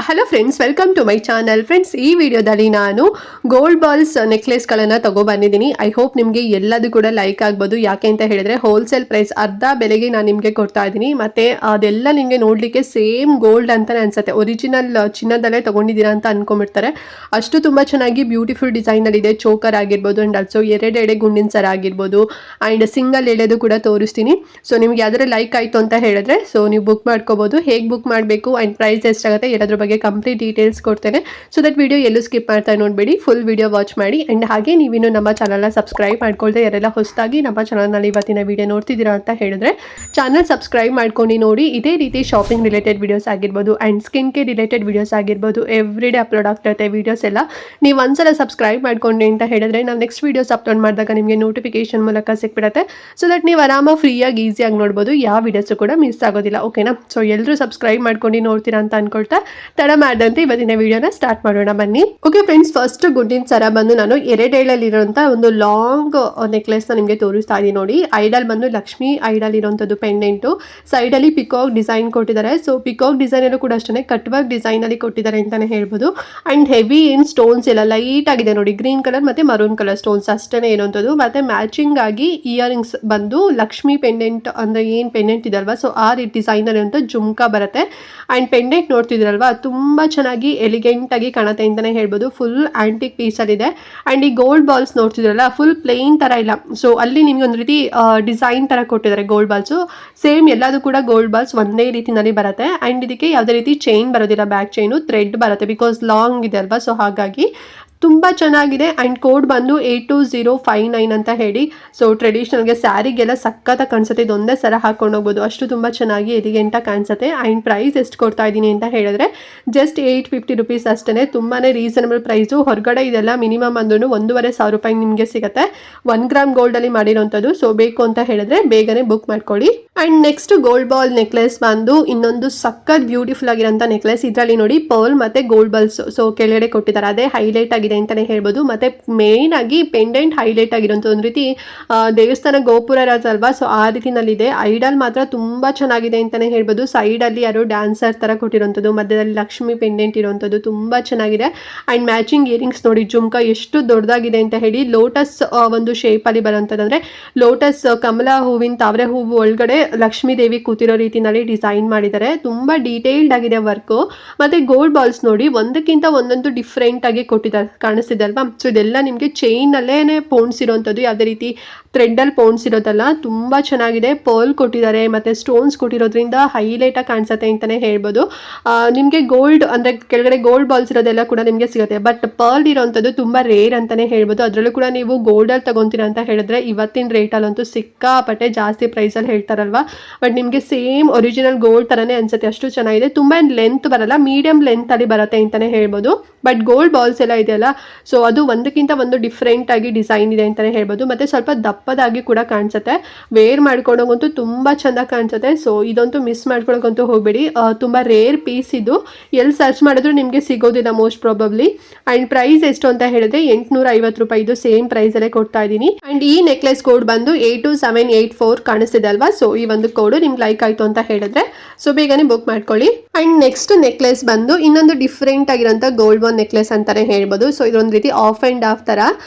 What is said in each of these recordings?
Hello friends, welcome to my channel. Friends, ಈ ವಿಡಿಯೋದಲ್ಲಿ ನಾನು ಗೋಲ್ಡ್ ಬಾಲ್ಸ್ ನೆಕ್ಲೆಸ್ಗಳನ್ನು ತಗೊಬಂದಿದ್ದೀನಿ. ಐ ಹೋಪ್ ನಿಮಗೆ ಎಲ್ಲದೂ ಕೂಡ ಲೈಕ್ ಆಗ್ಬೋದು. ಯಾಕೆ ಅಂತ ಹೇಳಿದ್ರೆ ಹೋಲ್ಸೇಲ್ ಪ್ರೈಸ್ ಅರ್ಧ ಬೆಲೆಗೆ ನಾನು ನಿಮಗೆ ಕೊಡ್ತಾ ಇದ್ದೀನಿ. ಮತ್ತು ಅದೆಲ್ಲ ನಿಮಗೆ ನೋಡಲಿಕ್ಕೆ ಸೇಮ್ ಗೋಲ್ಡ್ ಅಂತಲೇ ಅನ್ಸುತ್ತೆ. ಒರಿಜಿನಲ್ ಚಿನ್ನದಲ್ಲೇ ತೊಗೊಂಡಿದ್ದೀರಾ ಅಂತ ಅನ್ಕೊಂಡ್ಬಿಡ್ತಾರೆ. ಅಷ್ಟು ತುಂಬ ಚೆನ್ನಾಗಿ ಬ್ಯೂಟಿಫುಲ್ ಡಿಸೈನಲ್ಲಿದೆ. ಚೋಕರ್ ಆಗಿರ್ಬೋದು ಆ್ಯಂಡ್ ಆಲ್ಸೋ ಎರಡೆಡೆ ಗುಂಡಿನ ಸರ ಆಗಿರ್ಬೋದು ಆ್ಯಂಡ್ ಸಿಂಗಲ್ ಎಳೆದು ಕೂಡ ತೋರಿಸ್ತೀನಿ. ಸೊ ನಿಮ್ಗೆ ಯಾವ್ದಾದ್ರು ಲೈಕ್ ಆಯಿತು ಅಂತ ಹೇಳಿದ್ರೆ ಸೊ ನೀವು ಬುಕ್ ಮಾಡ್ಕೋಬೋದು. ಹೇಗೆ ಬುಕ್ ಮಾಡಬೇಕು ಆ್ಯಂಡ್ ಪ್ರೈಸ್ ಎಷ್ಟಾಗುತ್ತೆ ಎಲ್ಲದ್ರ ಬಗ್ಗೆ ಕಂಪ್ಲೀಟ್ ಡೀಟೇಲ್ಸ್ ಕೊಡ್ತೇನೆ. ಸೊ ದಟ್ ವಿಡಿಯೋ ಎಲ್ಲೂ ಸ್ಕಿಪ್ ಮಾಡ್ತಾ ನೋಡಬೇಡಿ, ಫುಲ್ ವಿಡಿಯೋ ವಾಚ್ ಮಾಡಿ. ಆ್ಯಂಡ್ ಹಾಗೆ ನೀವಿನ್ನು ನಮ್ಮ ಚಾನಲ್ನ ಸಬ್ಸ್ಕ್ರೈಬ್ ಮಾಡ್ಕೊಳ್ದೆ ಯಾರೆಲ್ಲ ಹೊಸದಾಗಿ ನಮ್ಮ ಚಾನಲ್ನಲ್ಲಿ ಇವತ್ತಿನ ವಿಡಿಯೋ ನೋಡ್ತಿದ್ದೀರಾ ಅಂತ ಹೇಳಿದ್ರೆ ಚಾನಲ್ ಸಬ್ಸ್ಕ್ರೈಬ್ ಮಾಡ್ಕೊಂಡು ನೋಡಿ. ಇದೇ ರೀತಿ ಶಾಪಿಂಗ್ ರಿಲೇಟೆಡ್ ವಿಡಿಯೋಸ್ ಆಗಿರ್ಬೋದು and skin care related videos ಆಗಿರ್ಬೋದು ಎವ್ರಿ ಡೇ ಅಪ್ಲೋಡ್ ಆಗ್ತಿರುತ್ತೆ ವಿಡಿಯೋಸ್ ಎಲ್ಲ. ನೀವು ಒಂದ್ಸಲ ಸಬ್ಸ್ಕ್ರೈಬ್ ಮಾಡ್ಕೊಂಡೆ ಅಂತ ಹೇಳಿದ್ರೆ ನಾವು ನೆಕ್ಸ್ಟ್ ವೀಡಿಯೋಸ್ ಅಪ್ಲೋಡ್ ಮಾಡಿದಾಗ ನಿಮಗೆ ನೋಟಿಫಿಕೇಶನ್ ಮೂಲಕ ಸಿಕ್ಬಿಡುತ್ತೆ. ಸೊ ದಟ್ ನೀವು ಆರಾಮಾಗಿ ಫ್ರೀಯಾಗಿ ಈಸಿಯಾಗಿ ನೋಡ್ಬೋದು, ಯಾವ ವಿಡಿಯೋಸು ಕೂಡ ಮಿಸ್ ಆಗೋದಿಲ್ಲ. ಓಕೆನಾ? ಸೊ ಎಲ್ಲರೂ ಸಬ್ಸ್ಕ್ರೈಬ್ ಮಾಡ್ಕೊಂಡು ನೋಡ್ತೀರಾ ಅಂತ ಅನ್ಕೊಳ್ತಾ ತಡ ಮಾಡಿದಂತೆ ಇವತ್ತಿನ ವಿಡಿಯೋನ ಸ್ಟಾರ್ಟ್ ಮಾಡೋಣ ಬನ್ನಿ. ಓಕೆ ಫ್ರೆಂಡ್ಸ್, ಫಸ್ಟ್ ಗುಡ್ಡಿನ ಸರ ಬಂದು ನಾನು ಎರಡೇಳಲ್ಲಿರುವಂಥ ಒಂದು ಲಾಂಗ್ ನೆಕ್ಲೆಸ್ನ ನಿಮಗೆ ತೋರಿಸ್ತಾ ಇದ್ದೀನಿ ನೋಡಿ. ಐಡಲ್ ಬಂದು ಲಕ್ಷ್ಮಿ ಐಡಲ್ ಇರುವಂಥದ್ದು ಪೆಂಡೆಂಟು. ಸೈಡಲ್ಲಿ ಪಿಕಾಕ್ ಡಿಸೈನ್ ಕೊಟ್ಟಿದ್ದಾರೆ. ಸೊ ಪಿಕಾಕ್ ಡಿಸೈನಲ್ಲೂ ಕೂಡ ಅಷ್ಟೇ ಕಟ್ ವರ್ಕ್ ಡಿಸೈನಲ್ಲಿ ಕೊಟ್ಟಿದ್ದಾರೆ ಅಂತಲೇ ಹೇಳ್ಬೋದು. ಆ್ಯಂಡ್ ಹೆವಿ ಏನು ಸ್ಟೋನ್ಸ್ ಎಲ್ಲ ಲೈಟ್ ಆಗಿದೆ ನೋಡಿ, ಗ್ರೀನ್ ಕಲರ್ ಮತ್ತು ಮರೂನ್ ಕಲರ್ ಸ್ಟೋನ್ಸ್ ಅಷ್ಟೇ ಇರುವಂಥದ್ದು. ಮತ್ತು ಮ್ಯಾಚಿಂಗ್ ಆಗಿ ಇಯರಿಂಗ್ಸ್ ಬಂದು ಲಕ್ಷ್ಮಿ ಪೆಂಡೆಂಟ್ ಅಂದರೆ ಏನು ಪೆಂಡೆಂಟ್ ಇದಲ್ವಾ ಸೊ ಆ ಡಿಸೈನರ್ ಅಂತ ಜುಮ್ಕಾ ಬರುತ್ತೆ. ಆ್ಯಂಡ್ ಪೆಂಡೆಂಟ್ ನೋಡ್ತಿದ್ರಲ್ವಾ ತುಂಬ ಚೆನ್ನಾಗಿ ಎಲಿಗೆಂಟ್ ಆಗಿ ಕಾಣುತ್ತೆ ಅಂತಲೇ ಹೇಳ್ಬೋದು. ಫುಲ್ ಆಂಟಿಕ್ ಪೀಸಲ್ಲಿದೆ. ಆ್ಯಂಡ್ ಈ ಗೋಲ್ಡ್ ಬಾಲ್ಸ್ ನೋಡ್ತಿದ್ರಲ್ಲ ಫುಲ್ ಪ್ಲೇನ್ ಥರ ಇಲ್ಲ. ಸೊ ಅಲ್ಲಿ ನಿಮಗೆ ಒಂದು ರೀತಿ ಡಿಸೈನ್ ಥರ ಕೊಟ್ಟಿದ್ದಾರೆ ಗೋಲ್ಡ್ ಬಾಲ್ಸು. ಸೇಮ್ ಎಲ್ಲದೂ ಕೂಡ ಗೋಲ್ಡ್ ಬಾಲ್ಸ್ ಒಂದೇ ರೀತಿನಲ್ಲಿ ಬರುತ್ತೆ. ಆ್ಯಂಡ್ ಇದಕ್ಕೆ ಯಾವುದೇ ರೀತಿ ಚೈನ್ ಬರೋದಿಲ್ಲ, ಬ್ಯಾಕ್ ಚೈನು ಥ್ರೆಡ್ ಬರುತ್ತೆ ಬಿಕಾಸ್ ಲಾಂಗ್ ಇದೆ ಅಲ್ವಾ. ಸೊ ಹಾಗಾಗಿ ತುಂಬ ಚೆನ್ನಾಗಿದೆ. ಆ್ಯಂಡ್ ಕೋಡ್ ಬಂದು 82059 ಅಂತ ಹೇಳಿ. ಸೊ ಟ್ರೆಡಿಷ್ನಲ್ಗೆ ಸ್ಯಾರಿಗೆಲ್ಲ ಸಖತ್ತಾಗಿ ಕಾಣಿಸುತ್ತೆ. ಇದೊಂದೇ ಸರ ಹಾಕೊಂಡು ಹೋಗ್ಬೋದು, ಅಷ್ಟು ತುಂಬ ಚೆನ್ನಾಗಿ ಎಲಿಗೆಂಟಾಗಿ ಕಾಣಿಸುತ್ತೆ. ಆ್ಯಂಡ್ ಪ್ರೈಸ್ ಎಷ್ಟು ಕೊಡ್ತಾ ಇದ್ದೀನಿ ಅಂತ ಹೇಳಿದ್ರೆ ಜಸ್ಟ್ 850 ರುಪೀಸ್ ಅಷ್ಟೇ. ತುಂಬಾ ರೀಸನಬಲ್ ಪ್ರೈಸು. ಹೊರಗಡೆ ಇದೆಲ್ಲ ಮಿನಿಮಮ್ ಅಂದ್ರೂ 1,500 ರೂಪಾಯಿ ನಿಮಗೆ ಸಿಗುತ್ತೆ 1 ಗ್ರಾಮ್ ಗೋಲ್ಡಲ್ಲಿ ಮಾಡಿರೋಂಥದ್ದು. ಸೊ ಬೇಕು ಅಂತ ಹೇಳಿದ್ರೆ ಬೇಗನೆ ಬುಕ್ ಮಾಡ್ಕೊಳ್ಳಿ. And next gold ball necklace ಬಂದು ಇನ್ನೊಂದು ಸಖತ್ ಬ್ಯೂಟಿಫುಲ್ ಆಗಿರೋಂಥ ನೆಕ್ಲೆಸ್. ಇದರಲ್ಲಿ ನೋಡಿ ಪರ್ಲ್ ಮತ್ತು ಗೋಲ್ಡ್ ಬಾಲ್ಸ್ ಸೊ ಕೆಳಗಡೆ ಕೊಟ್ಟಿದ್ದಾರೆ, ಅದೇ ಹೈಲೈಟ್ ಆಗಿದೆ ಅಂತಾನೆ ಹೇಳ್ಬೋದು. ಮತ್ತೆ ಮೇನ್ ಆಗಿ ಪೆಂಡೆಂಟ್ ಹೈಲೈಟ್ ಆಗಿರೋಂಥ ಒಂದು ರೀತಿ ದೇವಸ್ಥಾನ ಗೋಪುರ ಇರೋದಲ್ವಾ ಸೊ ಆ ರೀತಿನಲ್ಲಿದೆ. ಐಡಲ್ ಮಾತ್ರ ತುಂಬಾ ಚೆನ್ನಾಗಿದೆ ಅಂತಾನೆ ಹೇಳ್ಬೋದು. ಸೈಡ್ ಅಲ್ಲಿ ಯಾರೋ ಡ್ಯಾನ್ಸರ್ ತರ ಕೊಟ್ಟಿರೋಂಥದ್ದು, ಮಧ್ಯದಲ್ಲಿ ಲಕ್ಷ್ಮಿ ಪೆಂಡೆಂಟ್ ಇರೋಂಥದ್ದು ತುಂಬಾ ಚೆನ್ನಾಗಿದೆ. ಅಂಡ್ ಮ್ಯಾಚಿಂಗ್ ಇಯರಿಂಗ್ಸ್ ನೋಡಿ, ಜುಮ್ಕಾ ಎಷ್ಟು ದೊಡ್ಡದಾಗಿದೆ ಅಂತ ಹೇಳಿ. ಲೋಟಸ್ ಒಂದು ಶೇಪ್ ಅಲ್ಲಿ ಬರೋಂಥದ್ದು, ಅಂದ್ರೆ ಲೋಟಸ್ ಕಮಲ ಹೂವಿನ ತಾವರೆ ಹೂವು ಒಳಗಡೆ ಲಕ್ಷ್ಮೀ ದೇವಿ ಕೂತಿರೋ ರೀತಿನಲ್ಲಿ ಡಿಸೈನ್ ಮಾಡಿದ್ದಾರೆ. ತುಂಬಾ ಡೀಟೇಲ್ಡ್ ಆಗಿದೆ ವರ್ಕ್. ಮತ್ತೆ ಗೋಲ್ಡ್ ಬಾಲ್ಸ್ ನೋಡಿ ಒಂದಕ್ಕಿಂತ ಒಂದೊಂದು ಡಿಫ್ರೆಂಟ್ ಆಗಿ ಕೊಟ್ಟಿದ್ದಾರೆ, ಕಾಣಿಸ್ತಿದೆ ಅಲ್ವಾ. ಸೊ ಇದೆಲ್ಲ ನಿಮಗೆ ಚೈನ್ ಅಲ್ಲೇನೆ ಪೋಣಿಸಿರೋಂಥದ್ದು, ಯಾವುದೇ ರೀತಿ ಥ್ರೆಡ್ಡಲ್ಲಿ ಪೋಣಿಸಿರೋದಲ್ಲ. ತುಂಬ ಚೆನ್ನಾಗಿದೆ. ಪರ್ಲ್ ಕೊಟ್ಟಿದ್ದಾರೆ ಮತ್ತು ಸ್ಟೋನ್ಸ್ ಕೊಟ್ಟಿರೋದ್ರಿಂದ ಹೈಲೈಟ್ ಆಗಿ ಕಾಣಿಸುತ್ತೆ ಅಂತಲೇ ಹೇಳ್ಬೋದು. ನಿಮಗೆ ಗೋಲ್ಡ್ ಅಂದರೆ ಕೆಳಗಡೆ ಗೋಲ್ಡ್ ಬಾಲ್ಸ್ ಇರೋದೆಲ್ಲ ಕೂಡ ನಿಮಗೆ ಸಿಗುತ್ತೆ. ಬಟ್ ಪರ್ಲ್ ಇರೋವಂಥದ್ದು ತುಂಬ ರೇರ್ ಅಂತಲೇ ಹೇಳ್ಬೋದು. ಅದರಲ್ಲೂ ಕೂಡ ನೀವು ಗೋಲ್ಡಲ್ಲಿ ತಗೊತೀರಾ ಅಂತ ಹೇಳಿದ್ರೆ ಇವತ್ತಿನ ರೇಟಲ್ಲಂತೂ ಸಿಕ್ಕಾಪಟ್ಟೆ ಜಾಸ್ತಿ ಪ್ರೈಸಲ್ಲಿ ಹೇಳ್ತಾರಲ್ವಾ. ಬಟ್ ನಿಮಗೆ ಸೇಮ್ ಒರಿಜಿನಲ್ ಗೋಲ್ಡ್ ಥರನೇ ಅನಿಸುತ್ತೆ, ಅಷ್ಟು ಚೆನ್ನಾಗಿದೆ. ತುಂಬ ಲೆಂತ್ ಬರಲ್ಲ, ಮೀಡಿಯಂ ಲೆಂತಲ್ಲಿ ಬರುತ್ತೆ ಅಂತಲೇ ಹೇಳ್ಬೋದು. ಬಟ್ ಗೋಲ್ಡ್ ಬಾಲ್ಸ್ ಎಲ್ಲ ಇದೆಯಲ್ಲ ಸೊ ಅದು ಒಂದಕ್ಕಿಂತ ಒಂದು ಡಿಫ್ರೆಂಟ್ ಆಗಿ ಡಿಸೈನ್ ಇದೆ ಅಂತಲೇ ಹೇಳ್ಬೋದು. ಮತ್ತು ಸ್ವಲ್ಪ ದಪ್ಪದಾಗಿ ಕೂಡ ಕಾಣಿಸುತ್ತೆ. ವೇರ್ ಮಾಡ್ಕೊಂಡೋಗಂತೂ ತುಂಬ ಚೆಂದ ಕಾಣಿಸುತ್ತೆ. ಸೊ ಇದಂತೂ ಮಿಸ್ ಮಾಡ್ಕೊಳಕ್ಕಂತೂ ಹೋಗಬೇಡಿ. ತುಂಬ ರೇರ್ ಪೀಸ್ ಇದು, ಎಲ್ಲಿ ಸರ್ಚ್ ಮಾಡಿದ್ರು ನಿಮಗೆ ಸಿಗೋದಿಲ್ಲ ಮೋಸ್ಟ್ ಪ್ರಾಬಬ್ಲಿ. ಆ್ಯಂಡ್ ಪ್ರೈಸ್ ಎಷ್ಟು ಅಂತ ಹೇಳಿದ್ರೆ 850 ರೂಪಾಯಿ, ಇದು ಸೇಮ್ ಪ್ರೈಸಲ್ಲೇ ಕೊಡ್ತಾ ಇದ್ದೀನಿ. ಆ್ಯಂಡ್ ಈ ನೆಕ್ಲೆಸ್ ಕೋಡ್ ಬಂದು 82784 ಕಾಣಿಸ್ತಿದೆ ಅಲ್ವಾ. ಸೊ ಈ ಒಂದು ಕೋಡ್ ನಿಮ್ಗೆ ಲೈಕ್ ಆಯಿತು ಅಂತ ಹೇಳಿದ್ರೆ ಸೊ ಬೇಗನೆ ಬುಕ್ ಮಾಡ್ಕೊಳ್ಳಿ. ಆ್ಯಂಡ್ ನೆಕ್ಸ್ಟ್ ನೆಕ್ಲೆಸ್ ಬಂದು ಇನ್ನೊಂದು ಡಿಫ್ರೆಂಟ್ ಆಗಿರೋಂಥ ಗೋಲ್ಡ್ ಬಾಲ್ ನೆಕ್ಲೆಸ್ ಅಂತಾನೆ ಹೇಳ್ಬೋದು. ಸೊ ಇದೊಂದು ರೀತಿ ಆಫ್ ಆ್ಯಂಡ್ ಆಫ್ ಥರ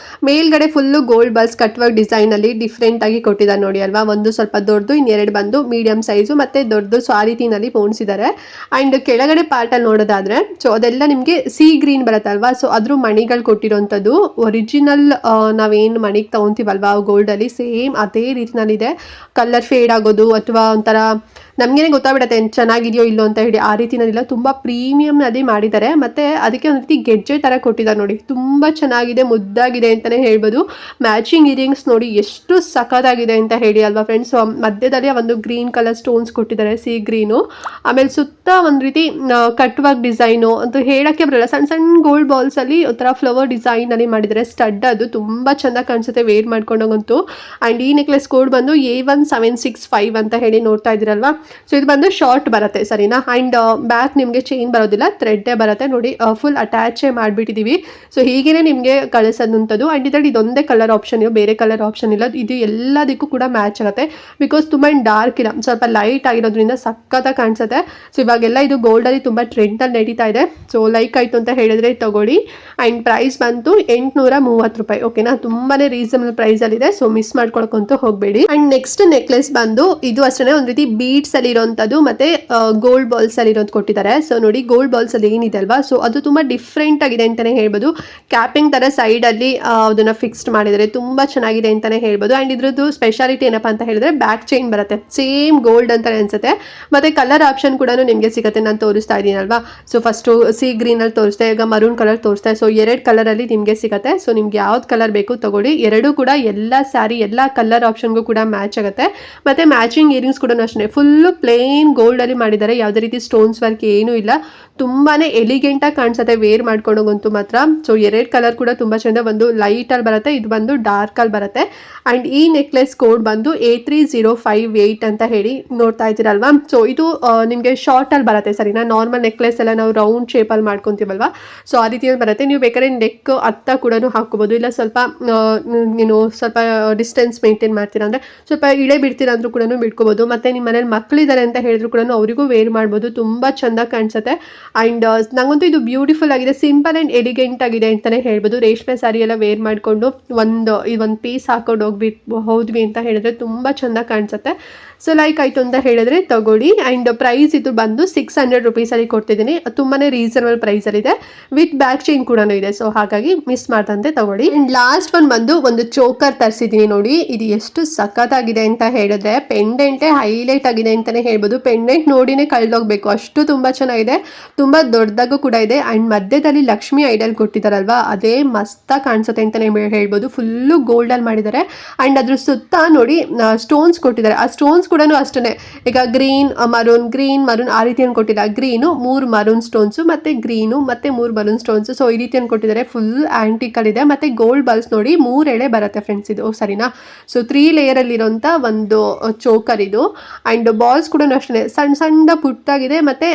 ಮೇಲ್ಗಡೆ full gold balls cut work ಡಿಸೈನಲ್ಲಿ ಡಿಫ್ರೆಂಟ್ ಆಗಿ ಕೊಟ್ಟಿದ್ದಾರೆ ನೋಡಿ ಅಲ್ವಾ. ಒಂದು ಸ್ವಲ್ಪ ದೊಡ್ಡದು, ಇನ್ನೆರಡು ಬಂದು ಮೀಡಿಯಂ ಸೈಜು ಮತ್ತು ದೊಡ್ಡದು. ಸೊ ಆ ರೀತಿನಲ್ಲಿ ಪೋಣಿಸಿದ್ದಾರೆ. ಆ್ಯಂಡ್ ಕೆಳಗಡೆ ಪಾರ್ಟಲ್ಲಿ ನೋಡೋದಾದ್ರೆ ಸೊ ಅದೆಲ್ಲ ನಿಮಗೆ ಸಿ ಗ್ರೀನ್ ಬರುತ್ತಲ್ವಾ. ಸೊ ಅದ್ರ ಮಣಿಗಳು ಕೊಟ್ಟಿರೋಂಥದ್ದು ಒರಿಜಿನಲ್ ನಾವೇನು ಮಣಿಗೆ ತೊಗೊತೀವಲ್ವಾ ಗೋಲ್ಡಲ್ಲಿ ಸೇಮ್ ಅದೇ ರೀತಿನಲ್ಲಿದೆ. ಕಲರ್ ಫೇಡ್ ಆಗೋದು ಅಥವಾ ಒಂಥರ ನಮಗೇನೆ ಗೊತ್ತಾಗ್ಬಿಡುತ್ತೆ ಚೆನ್ನಾಗಿದೆಯೋ ಇಲ್ಲೋ ಅಂತ ಹೇಳಿ, ಆ ರೀತಿನಲ್ಲಿಲ್ಲ. ತುಂಬ ಪ್ರೀಮಿಯಮ್ನಲ್ಲಿ ಮಾಡಿದ್ದಾರೆ. ಮತ್ತು ಅದಕ್ಕೆ ಒಂದು ರೀತಿ ಗೆಜ್ಜೆ ಥರ ಕೊಟ್ಟಿದ್ದಾರೆ ನೋಡಿ, ತುಂಬ ಚೆನ್ನಾಗಿದೆ, ಮುದ್ದಾಗಿದೆ ಅಂತಲೇ ಹೇಳ್ಬೋದು. ಮ್ಯಾಚಿಂಗ್ ಇಯರಿಂಗ್ಸ್ ನೋಡಿ ಎಷ್ಟು ಸಖತ್ತಾಗಿದೆ ಅಂತ ಹೇಳಿ ಅಲ್ವಾ ಫ್ರೆಂಡ್ಸ್. ಮಧ್ಯದಲ್ಲಿ ಒಂದು ಗ್ರೀನ್ ಕಲರ್ ಸ್ಟೋನ್ಸ್ ಕೊಟ್ಟಿದ್ದಾರೆ, ಸಿ ಗ್ರೀನು. ಆಮೇಲೆ ಸುತ್ತ ಒಂದು ರೀತಿ ಕಟ್ ವರ್ಕ್ ಡಿಸೈನು ಅಂತ ಹೇಳೋಕ್ಕೆ ಬರಲ್ಲ, ಸಣ್ಣ ಸಣ್ಣ ಗೋಲ್ಡ್ ಬಾಲ್ಸಲ್ಲಿ ಒಂಥರ ಫ್ಲವರ್ ಡಿಸೈನಲ್ಲಿ ಮಾಡಿದ್ದಾರೆ. ಸ್ಟಡ್ ಅದು ತುಂಬ ಚೆಂದ ಕಾಣಿಸುತ್ತೆ ವೇರ್ ಮಾಡ್ಕೊಂಡೋಗಂತೂ. ಆ್ಯಂಡ್ ಈ ನೆಕ್ಲೆಸ್ ಕೋಡ್ ಬಂದು A1765 ಅಂತ ಹೇಳಿ ನೋಡ್ತಾ ಇದ್ದೀರಲ್ವಾ. ಸೊ ಇದು ಬಂದು ಶಾರ್ಟ್ ಬರುತ್ತೆ ಸರಿನಾ. ಆ್ಯಂಡ್ ಬ್ಯಾಕ್ ನಿಮಗೆ ಚೈನ್ ಬರೋದಿಲ್ಲ, ಥ್ರೆಡ್ಡೇ ಬರುತ್ತೆ ನೋಡಿ. ಫುಲ್ ಅಟ್ಯಾಚೇ ಮಾಡಿಬಿಟ್ಟಿದ್ದೀವಿ. ಸೊ ಹೀಗೇ ನಿಮಗೆ ಕಳಿಸೋದಂಥದ್ದು. ಆ್ಯಂಡ್ ಇದರಲ್ಲಿ ಇದೊಂದೇ ಕಲರ್ ಆಪ್ಷನ್ ಇಲ್ಲ, ಬೇರೆ ಕಲರ್ ಆಪ್ಷನ್ ಇಲ್ಲ. ಇದು ಎಲ್ಲದಕ್ಕೂ ಕೂಡ ಮ್ಯಾಚ್ ಆಗುತ್ತೆ ಬಿಕಾಸ್ ತುಂಬ ಡಾರ್ಕ್ ಇಲ್ಲ, ಸ್ವಲ್ಪ ಲೈಟ್ ಆಗಿರೋದ್ರಿಂದ ಸಖತ್ತಾಗಿ ಕಾಣಿಸುತ್ತೆ. ಸೊ ಇವಾಗೆಲ್ಲ ಇದು ಗೋಲ್ಡಲ್ಲಿ ತುಂಬ ಟ್ರೆಂಡಲ್ಲಿ ನಡೀತಾ ಇದೆ. ಸೊ ಲೈಕ್ ಆಯಿತು ಅಂತ ಹೇಳಿದ್ರೆ ತಗೊಳ್ಳಿ. ಆ್ಯಂಡ್ ಪ್ರೈಸ್ ಬಂತು 830 ರೂಪಾಯಿ. ಓಕೆನಾ, ತುಂಬಾ ರೀಸನಬಲ್ ಪ್ರೈಸಲ್ಲಿದೆ. ಸೊ ಮಿಸ್ ಮಾಡ್ಕೊಳಕ್ಕಂತೂ ಹೋಗಬೇಡಿ. ಆ್ಯಂಡ್ ನೆಕ್ಸ್ಟ್ ನೆಕ್ಲೆಸ್ ಬಂದು ಇದು ಅಷ್ಟೇ ಒಂದು ರೀತಿ ಬೀಡ್ಸ್ ಅಲ್ಲಿ ಇರೋಂಥದ್ದು ಮತ್ತೆ ಗೋಲ್ಡ್ ಬಾಲ್ಸ್ ಅಲ್ಲಿ ಇರೋದು ಕೊಟ್ಟಿದ್ದಾರೆ. ಸೊ ನೋಡಿ ಗೋಲ್ಡ್ ಬಾಲ್ಸ್ ಅಲ್ಲಿ ಏನಿದೆ ಅಲ್ವಾ, ಸೊ ಅದು ತುಂಬಾ ಡಿಫ್ರೆಂಟ್ ಆಗಿದೆ ಅಂತಾನೆ ಹೇಳ್ಬೋದು. ಕ್ಯಾಪಿಂಗ್ ತರ ಸೈಡ್ ಅಲ್ಲಿ ಅದನ್ನ ಫಿಕ್ಸ್ಡ್ ಮಾಡಿದರೆ ತುಂಬಾ ಚೆನ್ನಾಗಿದೆ ಅಂತಾನೆ ಹೇಳ್ಬೋದು. ಆ್ಯಂಡ್ ಇದ್ರದ್ದು ಸ್ಪೆಷಾಲಿಟಿ ಏನಪ್ಪಾ ಅಂತ ಹೇಳಿದ್ರೆ ಬ್ಯಾಕ್ ಚೈನ್ ಬರುತ್ತೆ, ಸೇಮ್ ಗೋಲ್ಡ್ ಅಂತಾನೆ ಅನ್ಸುತ್ತೆ. ಮತ್ತೆ ಕಲರ್ ಆಪ್ಷನ್ ಕೂಡ ನಿಮಗೆ ಸಿಗುತ್ತೆ. ನಾನು ತೋರಿಸ್ತಾ ಇದ್ದೀನಿ ಅಲ್ವಾ, ಸೊ ಫಸ್ಟ್ ಸಿ ಗ್ರೀನ್ ಅಲ್ಲಿ ತೋರಿಸ್ತೆ, ಈಗ ಮರೂನ್ ಕಲರ್ ತೋರಿಸ್ತೆ. ಸೊ 2 ಕಲರ್ ಅಲ್ಲಿ ನಿಮಗೆ ಸಿಗುತ್ತೆ. ಸೊ ನಿಮ್ಗೆ ಯಾವ್ದು ಕಲರ್ ಬೇಕು ತಗೊಳ್ಳಿ. ಎರಡೂ ಕೂಡ ಎಲ್ಲ ಸ್ಯಾರಿ ಎಲ್ಲ ಕಲರ್ ಆಪ್ಷನ್ಗೂ ಕೂಡ ಮ್ಯಾಚ್ ಆಗುತ್ತೆ. ಮತ್ತೆ ಮ್ಯಾಚಿಂಗ್ ಇಯರಿಂಗ್ಸ್ ಕೂಡ ಅಷ್ಟೇ ಫುಲ್ ಪ್ಲೇನ್ ಗೋಲ್ಡ್ ಅಲ್ಲಿ ಮಾಡಿದ್ದಾರೆ. ಯಾವುದೇ ರೀತಿ ಸ್ಟೋನ್ಸ್ ವರ್ಕ್ ಏನೂ ಇಲ್ಲ. ತುಂಬಾನೇ ಎಲಿಗೆಂಟ್ ಆಗಿ ಕಾಣಿಸುತ್ತೆ ವೇರ್ ಮಾಡ್ಕೊಂಡೋಗಂತೂ ಮಾತ್ರ. ಸೊ 2 ಕಲರ್ ಕೂಡ ತುಂಬಾ ಚಂದ, ಒಂದು ಲೈಟ್ ಅಲ್ಲಿ ಬರುತ್ತೆ, ಇದು ಬಂದು ಡಾರ್ಕ್ ಅಲ್ಲಿ ಬರುತ್ತೆ. ಅಂಡ್ ಈ ನೆಕ್ಲೆಸ್ ಕೋಡ್ ಬಂದು A3058 ಅಂತ ಹೇಳಿ ನೋಡ್ತಾ ಇದ್ದೀರಲ್ವಾ. ಸೊ ಇದು ನಿಮಗೆ ಶಾರ್ಟ್ ಅಲ್ಲಿ ಬರುತ್ತೆ ಸರಿನಾ. ನಾರ್ಮಲ್ ನೆಕ್ಲೆಸ್ ಎಲ್ಲ ನಾವು ರೌಂಡ್ ಶೇಪ್ ಅಲ್ಲಿ ಮಾಡ್ಕೊಂತೀವಲ್ವಾ, ಸೊ ಆ ರೀತಿಯಲ್ಲಿ ಬರುತ್ತೆ. ನೀವು ಬೇಕಾದ್ರೆ ನೆಕ್ ಹತ್ತ ಕೂಡ ಹಾಕೋಬಹುದು, ಇಲ್ಲ ಸ್ವಲ್ಪ ಸ್ವಲ್ಪ ಡಿಸ್ಟೆನ್ಸ್ ಮೇಂಟೈನ್ ಮಾಡ್ತೀರಾ ಅಂದ್ರೆ ಸ್ವಲ್ಪ ಇಳೆ ಬಿಡ್ತೀರಾ ಅಂದ್ರೂ ಕೂಡ ಬಿಡ್ಕೋಬಹುದು. ಮತ್ತೆ ನಿಮ್ಮ ಮನೇಲಿ ಮಕ್ಕಳಿದ್ದಾರೆ ಅಂತ ಹೇಳಿದ್ರು ಕೂಡ ಅವರಿಗೂ ವೇರ್ ಮಾಡ್ಬೋದು, ತುಂಬಾ ಚಂದ ಕಾಣಿಸುತ್ತೆ. ಅಂಡ್ ನಂಗಂತೂ ಇದು ಬ್ಯೂಟಿಫುಲ್ ಆಗಿದೆ, ಸಿಂಪಲ್ ಅಂಡ್ ಎಲಿಗೆಂಟ್ ಆಗಿದೆ ಅಂತಾನೆ ಹೇಳ್ಬೋದು. ರೇಷ್ಮೆ ಸಾರಿ ಎಲ್ಲ ವೇರ್ ಮಾಡಿಕೊಂಡು ಒಂದು ಪೀಸ್ ಹಾಕೊಂಡು ಹೋದ್ವಿ ಅಂತ ಹೇಳಿದ್ರೆ ತುಂಬಾ ಚಂದ ಕಾಣಿಸುತ್ತೆ. ಸೊ ಲೈಕ್ ಆಯಿತು ಅಂತ ಹೇಳಿದ್ರೆ ತಗೊಳ್ಳಿ. ಆ್ಯಂಡ್ ಪ್ರೈಸ್ ಇದು ಬಂದು 600 ರುಪೀಸಲ್ಲಿ ಕೊಡ್ತಿದ್ದೀನಿ. ತುಂಬಾ ರೀಸನಬಲ್ ಪ್ರೈಸಲ್ಲಿದೆ, ವಿತ್ ಬ್ಯಾಕ್ ಚೈನ್ ಕೂಡ ಇದೆ. ಸೊ ಹಾಗಾಗಿ ಮಿಸ್ ಮಾಡ್ದಂತೆ ತಗೊಳ್ಳಿ. ಆ್ಯಂಡ್ ಲಾಸ್ಟ್ ಬಂದು ಒಂದು ಚೋಕರ್ ತರಿಸಿದ್ದೀನಿ ನೋಡಿ. ಇದು ಎಷ್ಟು ಸಖತ್ತಾಗಿದೆ ಅಂತ ಹೇಳಿದ್ರೆ ಪೆಂಡೆಂಟೇ ಹೈಲೈಟ್ ಆಗಿದೆ ಅಂತಲೇ ಹೇಳ್ಬೋದು. ಪೆಂಡೆಂಟ್ ನೋಡಿನೇ ಕಳೆದೋಗ್ಬೇಕು, ಅಷ್ಟು ತುಂಬ ಚೆನ್ನಾಗಿದೆ, ತುಂಬ ದೊಡ್ಡದಾಗೂ ಕೂಡ ಇದೆ. ಆ್ಯಂಡ್ ಮಧ್ಯದಲ್ಲಿ ಲಕ್ಷ್ಮಿ ಐಡಲ್ ಕೊಟ್ಟಿದ್ದಾರಲ್ವಾ, ಅದೇ ಮಸ್ತಾಗಿ ಕಾಣಿಸುತ್ತೆ ಅಂತಲೇ ಹೇಳ್ಬೋದು. ಫುಲ್ಲು ಗೋಲ್ಡಲ್ಲಿ ಮಾಡಿದ್ದಾರೆ. ಆ್ಯಂಡ್ ಅದ್ರ ಸುತ್ತ ನೋಡಿ ಸ್ಟೋನ್ಸ್ ಕೊಟ್ಟಿದ್ದಾರೆ. ಆ ಸ್ಟೋನ್ಸ್ ಕೂಡ ಅಷ್ಟೇ, ಈಗ ಗ್ರೀನ್ ಮರೂನ್ ಆ ರೀತಿಯನ್ನು ಕೊಟ್ಟಿದ್ದಾರೆ. ಗ್ರೀನು 3 ಮರೂನ್ ಸ್ಟೋನ್ಸು, ಮತ್ತೆ ಗ್ರೀನು ಮತ್ತೆ 3 ಮರೂನ್ ಸ್ಟೋನ್ಸ್. ಸೊ ಈ ರೀತಿಯನ್ನು ಕೊಟ್ಟಿದ್ದಾರೆ. ಫುಲ್ ಆಂಟಿಕಲ್ ಇದೆ. ಮತ್ತೆ ಗೋಲ್ಡ್ ಬಾಲ್ಸ್ ನೋಡಿ 3 ಎಳೆ ಬರುತ್ತೆ ಫ್ರೆಂಡ್ಸ್ ಇದು ಸರಿನಾ. ಸೊ 3 ಲೇಯರ್ ಅಲ್ಲಿರೋಂಥ ಒಂದು ಚೋಕರ್ ಇದು. ಅಂಡ್ ಬಾಲ್ಸ್ ಕೂಡ ಅಷ್ಟೇ ಸಣ್ಣ ಪುಟ್ಟಾಗಿದೆ. ಮತ್ತೆ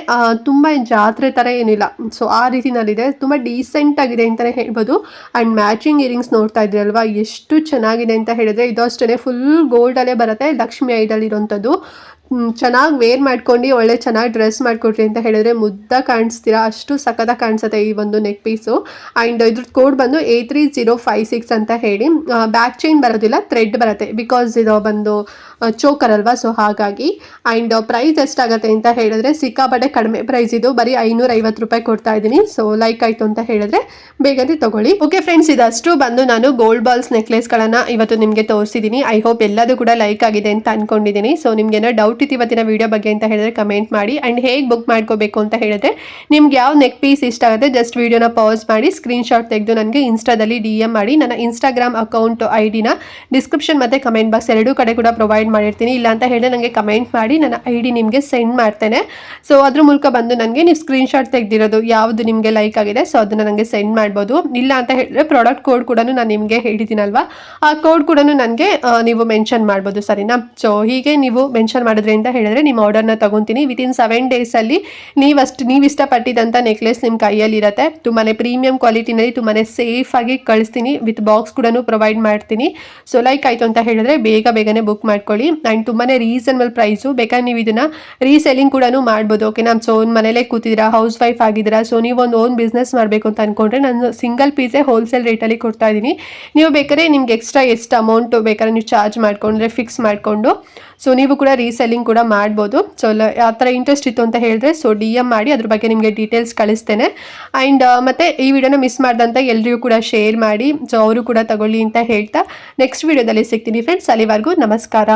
ತುಂಬಾ ಜಾತ್ರೆ ತರ ಏನಿಲ್ಲ. ಸೊ ಆ ರೀತಿನಲ್ಲಿದೆ, ತುಂಬಾ ಡೀಸೆಂಟ್ ಆಗಿದೆ ಅಂತಾನೆ ಹೇಳ್ಬೋದು. ಅಂಡ್ ಮ್ಯಾಚಿಂಗ್ ಇಯರಿಂಗ್ಸ್ ನೋಡ್ತಾ ಇದ್ರಲ್ವಾ, ಎಷ್ಟು ಚೆನ್ನಾಗಿದೆ ಅಂತ ಹೇಳಿದ್ರೆ ಇದು ಅಷ್ಟೇ ಫುಲ್ ಗೋಲ್ಡ್ ಅಲ್ಲೇ ಬರುತ್ತೆ. ಲಕ್ಷ್ಮಿ ಐಡಲ್ ಇರೋಂಥದ್ದು. ಚೆನ್ನಾಗಿ ವೇರ್ ಮಾಡ್ಕೊಂಡು ಒಳ್ಳೆ ಚೆನ್ನಾಗಿ ಡ್ರೆಸ್ ಮಾಡಿಕೊಟ್ರಿ ಅಂತ ಹೇಳಿದ್ರೆ ಮುದ್ದ ಕಾಣಿಸ್ತೀರಾ, ಅಷ್ಟು ಸಖತ್ತಾಗಿ ಕಾಣಿಸುತ್ತೆ ಈ ಒಂದು ನೆಕ್ ಪೀಸು. ಆ್ಯಂಡ್ ಇದ್ರದ್ದು ಕೋಡ್ ಬಂದು A3056 ಅಂತ ಹೇಳಿ. ಬ್ಯಾಕ್ ಚೈನ್ ಬರೋದಿಲ್ಲ, ಥ್ರೆಡ್ ಬರುತ್ತೆ, ಬಿಕಾಸ್ ಇದು ಬಂದು ಚೋಕರ್ ಅಲ್ವಾ, ಸೊ ಹಾಗಾಗಿ. ಆ್ಯಂಡ್ ಪ್ರೈಸ್ ಎಷ್ಟಾಗುತ್ತೆ ಅಂತ ಹೇಳಿದ್ರೆ ಸಿಕ್ಕಾಪಟ್ಟೆ ಕಡಿಮೆ ಪ್ರೈಸ್ ಇದು, ಬರೀ 550 ರೂಪಾಯಿ ಕೊಡ್ತಾ ಇದ್ದೀನಿ. ಸೊ ಲೈಕ್ ಆಯಿತು ಅಂತ ಹೇಳಿದ್ರೆ ಬೇಗನೆ ತಗೊಳ್ಳಿ. ಓಕೆ ಫ್ರೆಂಡ್ಸ್, ಇದಷ್ಟು ಬಂದು ನಾನು ಗೋಲ್ಡ್ ಬಾಲ್ಸ್ ನೆಕ್ಲೆಸ್ಗಳನ್ನು ಇವತ್ತು ನಿಮಗೆ ತೋರಿಸಿದ್ದೀನಿ. ಐ ಹೋಪ್ ಎಲ್ಲದೂ ಕೂಡ ಲೈಕ್ ಆಗಿದೆ ಅಂತ ಅನ್ಕೊಂಡಿದ್ದೀನಿ. ಸೊ ನಿಮ್ಗೆ ಏನೋ ಡೌಟ್ ಇತ್ತು ಇವತ್ತಿನ ವಿಡಿಯೋ ಬಗ್ಗೆ ಅಂತ ಹೇಳಿದ್ರೆ ಕಮೆಂಟ್ ಮಾಡಿ. ಆ್ಯಂಡ್ ಹೇಗೆ ಬುಕ್ ಮಾಡ್ಕೋಬೇಕು ಅಂತ ಹೇಳಿದ್ರೆ ನಿಮ್ಗೆ ಯಾವ ನೆಕ್ ಪೀಸ್ ಇಷ್ಟ ಆಗುತ್ತೆ ಜಸ್ಟ್ ವಿಡಿಯೋನ ಪಾಸ್ ಮಾಡಿ ಸ್ಕ್ರೀನ್ಶಾಟ್ ತೆಗೆದು ನನಗೆ ಇನ್ಸ್ಟಾದಲ್ಲಿ DM ಮಾಡಿ. ನನ್ನ ಇನ್ಸ್ಟಾಗ್ರಾಮ್ ಅಕೌಂಟ್ ID-ನ ಡಿಸ್ಕ್ರಿಪ್ಷನ್ ಮತ್ತು ಕಮೆಂಟ್ ಬಾಕ್ಸ್ ಎರಡೂ ಕಡೆ ಕೂಡ ಪ್ರೊವೈಡ್ ಮಾಡಿರ್ತೀನಿ. ಇಲ್ಲ ಅಂತ ಹೇಳಿದ್ರೆ ನನಗೆ ಕಮೆಂಟ್ ಮಾಡಿ, ನನ್ನ ID ನಿಮಗೆ ಸೆಂಡ್ ಮಾಡ್ತೇನೆ. ಸೊ ಅದ್ರ ಮೂಲಕ ಬಂದು ನನಗೆ ನೀವು ಸ್ಕ್ರೀನ್ಶಾಟ್ ತೆಗೆದಿರೋದು ಯಾವುದು ನಿಮಗೆ ಲೈಕ್ ಆಗಿದೆ ಸೊ ಅದನ್ನು ನನಗೆ ಸೆಂಡ್ ಮಾಡ್ಬೋದು. ಇಲ್ಲ ಅಂತ ಹೇಳಿದ್ರೆ ಪ್ರಾಡಕ್ಟ್ ಕೋಡ್ ಕೂಡ ನಾನು ನಿಮಗೆ ಹೇಳಿದ್ದೀನಲ್ವಾ, ಆ ಕೋಡ್ ಕೂಡ ನನಗೆ ನೀವು ಮೆನ್ಷನ್ ಮಾಡ್ಬೋದು ಸರಿನಾ. ಸೊ ಹೀಗೆ ನೀವು ಮೆನ್ಷನ್ ಮಾಡಿದ್ರೆ ಅಂತ ಹೇಳಿದ್ರೆ ನಿಮ್ಮ ಆರ್ಡರ್ನ ತಗೊತೀನಿ. ವಿತಿನ್ 7 ಡೇಸಲ್ಲಿ ನೀವು ಇಷ್ಟಪಟ್ಟಿದ್ದಂಥ ನೆಕ್ಲೆಸ್ ನಿಮ್ಮ ಕೈಯಲ್ಲಿ ಇರುತ್ತೆ. ತುಂಬಾ ಪ್ರೀಮಿಯಂ ಕ್ವಾಲಿಟಿನಲ್ಲಿ ತುಂಬಾ ಸೇಫ್ ಆಗಿ ಕಳಿಸ್ತೀನಿ, ವಿತ್ ಬಾಕ್ಸ್ ಕೂಡ ಪ್ರೊವೈಡ್ ಮಾಡ್ತೀನಿ. ಸೊ ಲೈಕ್ ಆಯಿತು ಅಂತ ಹೇಳಿದ್ರೆ ಬೇಗನೆ ಬುಕ್ ಮಾಡ್ಕೊಳ್ಳಿ. ಆ್ಯಂಡ್ ತುಂಬಾ ರೀಸನಬಲ್ ಪ್ರೈಸು, ಬೇಕಾದ್ರೆ ನೀವು ಇದನ್ನು ರೀಸೆಲ್ಲಿಂಗ್ ಕೂಡ ಮಾಡ್ಬೋದು. ಓಕೆನಾ. ಸೊ ಮನೇಲೇ ಕೂತಿದ್ದೀರಾ, ಹೌಸ್ ವೈಫ್ ಆಗಿದ್ದೀರಾ, ಸೊ ನೀವು ಒಂದು ಓನ್ ಬಿಸ್ನೆಸ್ ಮಾಡಬೇಕು ಅಂತ ಅಂದ್ಕೊಂಡ್ರೆ ನಾನು ಸಿಂಗಲ್ ಪೀಸೇ ಹೋಲ್ಸೇಲ್ ರೇಟಲ್ಲಿ ಕೊಡ್ತಾ ಇದ್ದೀನಿ. ನೀವು ಬೇಕಾದ್ರೆ ನಿಮ್ಗೆ ಎಕ್ಸ್ಟ್ರಾ ಎಷ್ಟು ಅಮೌಂಟ್ ಬೇಕಾದ್ರೆ ನೀವು ಚಾರ್ಜ್ ಮಾಡ್ಕೊಂಡ್ರೆ ಫಿಕ್ಸ್ ಮಾಡಿಕೊಂಡು ಸೊ ನೀವು ಕೂಡ ರೀಸೆಲ್ಲಿಂಗ್ ಕೂಡ ಮಾಡ್ಬೋದು. ಸೊ ಆ ಥರ ಇಂಟ್ರೆಸ್ಟ್ ಇತ್ತು ಅಂತ ಹೇಳಿದ್ರೆ ಸೊ DM ಮಾಡಿ, ಅದ್ರ ಬಗ್ಗೆ ನಿಮಗೆ ಡೀಟೇಲ್ಸ್ ಕಳಿಸ್ತೇನೆ. ಆ್ಯಂಡ್ ಮತ್ತೆ ಈ ವಿಡಿಯೋನ ಮಿಸ್ ಮಾಡ್ದಂತ ಎಲ್ರಿಗೂ ಕೂಡ ಶೇರ್ ಮಾಡಿ, ಸೊ ಅವರು ಕೂಡ ತಗೊಳ್ಳಿ ಅಂತ ಹೇಳ್ತಾ ನೆಕ್ಸ್ಟ್ ವಿಡಿಯೋದಲ್ಲಿ ಸಿಗ್ತೀನಿ ಫ್ರೆಂಡ್ಸ್. ಅಲ್ಲಿವರೆಗೂ ನಮಸ್ಕಾರ.